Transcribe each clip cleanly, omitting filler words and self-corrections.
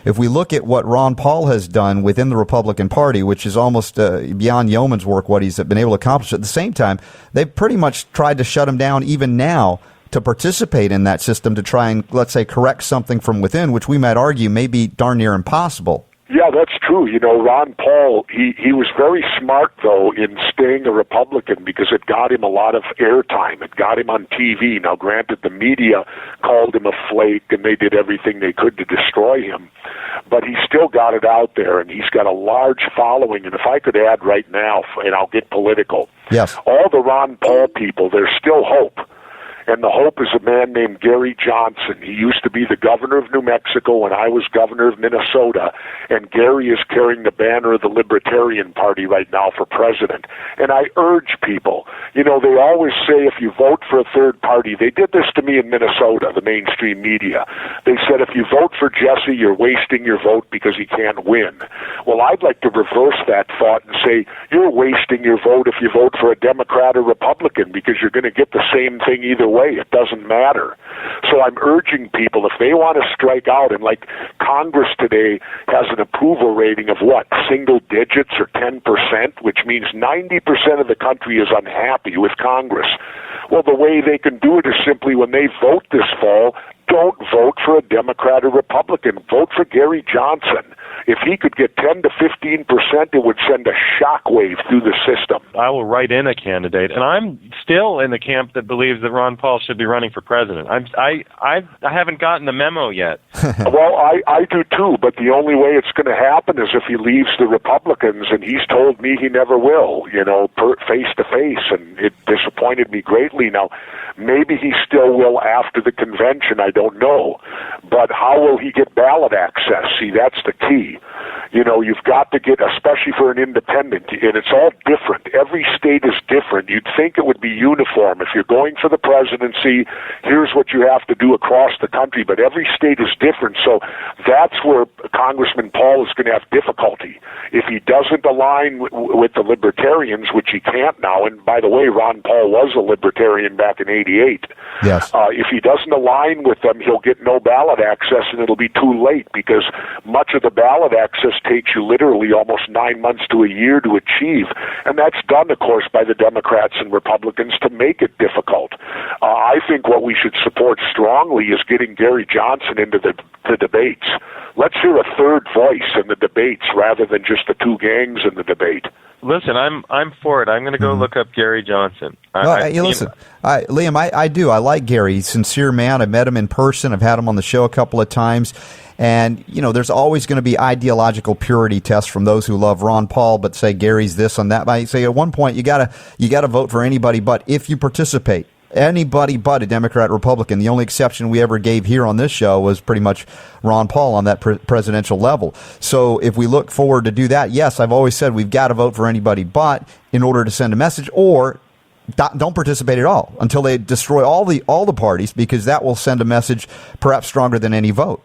if we look at what Ron Paul has done within the Republican Party, which is almost beyond yeoman's work what he's been able to accomplish, at the same time, they've pretty much tried to shut him down even now to participate in that system to try and, let's say, correct something from within, which we might argue may be darn near impossible. Yeah, that's true. You know, Ron Paul, he was very smart, though, in staying a Republican because it got him a lot of airtime. It got him on TV. Now, granted, the media called him a flake, and they did everything they could to destroy him. But he still got it out there, and he's got a large following. And if I could add right now, and I'll get political, yes, all the Ron Paul people, there's still hope. And the hope is a man named Gary Johnson. He used to be the governor of New Mexico when I was governor of Minnesota, and Gary is carrying the banner of the Libertarian Party right now for president. And I urge people, you know, they always say if you vote for a third party, they did this to me in Minnesota, the mainstream media. They said if you vote for Jesse, you're wasting your vote because he can't win. Well, I'd like to reverse that thought and say you're wasting your vote if you vote for a Democrat or Republican because you're going to get the same thing either way. It doesn't matter. So I'm urging people, if they want to strike out, and like Congress today has an approval rating of what, single digits or 10%, which means 90% of the country is unhappy with Congress. Well, the way they can do it is simply when they vote this fall, don't vote for a Democrat or Republican. Vote for Gary Johnson. If he could get 10 to 15%, it would send a shockwave through the system. I will write in a candidate, and I'm still in the camp that believes that Ron Paul should be running for president. I haven't gotten the memo yet. Well, I do too, but the only way it's going to happen is if he leaves the Republicans, and he's told me he never will, you know, face to face, and it disappointed me greatly. Now, maybe he still will after the convention, I don't know. But how will he get ballot access? See, that's the key. You know, you've got to get, especially for an independent, and it's all different. Every state is different. You'd think it would be uniform. If you're going for the presidency, here's what you have to do across the country, but every state is different. So that's where Congressman Paul is going to have difficulty. If he doesn't align with the Libertarians, which he can't now, and by the way, Ron Paul was a Libertarian back in '88. Yes. If he doesn't align with them, he'll get no ballot access, and it'll be too late because much of the ballot access takes you literally almost 9 months to a year to achieve. And that's done, of course, by the Democrats and Republicans to make it difficult. I think what we should support strongly is getting Gary Johnson into the debates. Let's hear a third voice in the debates rather than just the two gangs in the debate. Listen, I'm for it. I'm going to go look up Gary Johnson. Liam, I do. I like Gary. He's a sincere man. I met him in person. I've had him on the show a couple of times. And, you know, there's always going to be ideological purity tests from those who love Ron Paul but say Gary's this and that. I say at one point you gotta vote for anybody but if you participate. Anybody but a Democrat, Republican. The only exception we ever gave here on this show was pretty much Ron Paul on that presidential level. So if we look forward to do that, yes, I've always said we've got to vote for anybody but in order to send a message, or don't participate at all until they destroy all the parties, because that will send a message perhaps stronger than any vote.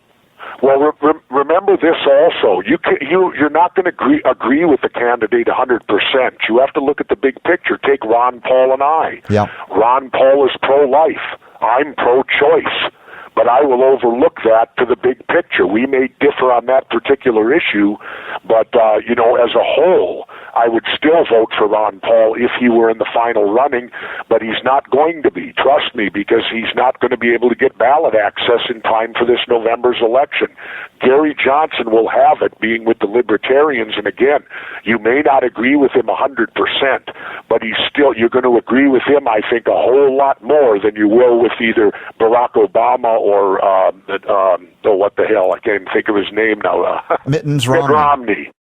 Well, remember this also. You're not going to agree with the candidate 100%. You have to look at the big picture. Take Ron Paul and I. Yeah. Ron Paul is pro-life. I'm pro-choice. But I will overlook that to the big picture. We may differ on that particular issue, but, you know, as a whole, I would still vote for Ron Paul if he were in the final running, but he's not going to be, trust me, because he's not going to be able to get ballot access in time for this November's election. Gary Johnson will have it, being with the Libertarians, and again, you may not agree with him 100%, but you're going to agree with him, I think, a whole lot more than you will with either Barack Obama or, what the hell, I can't even think of his name now. Mitt Romney.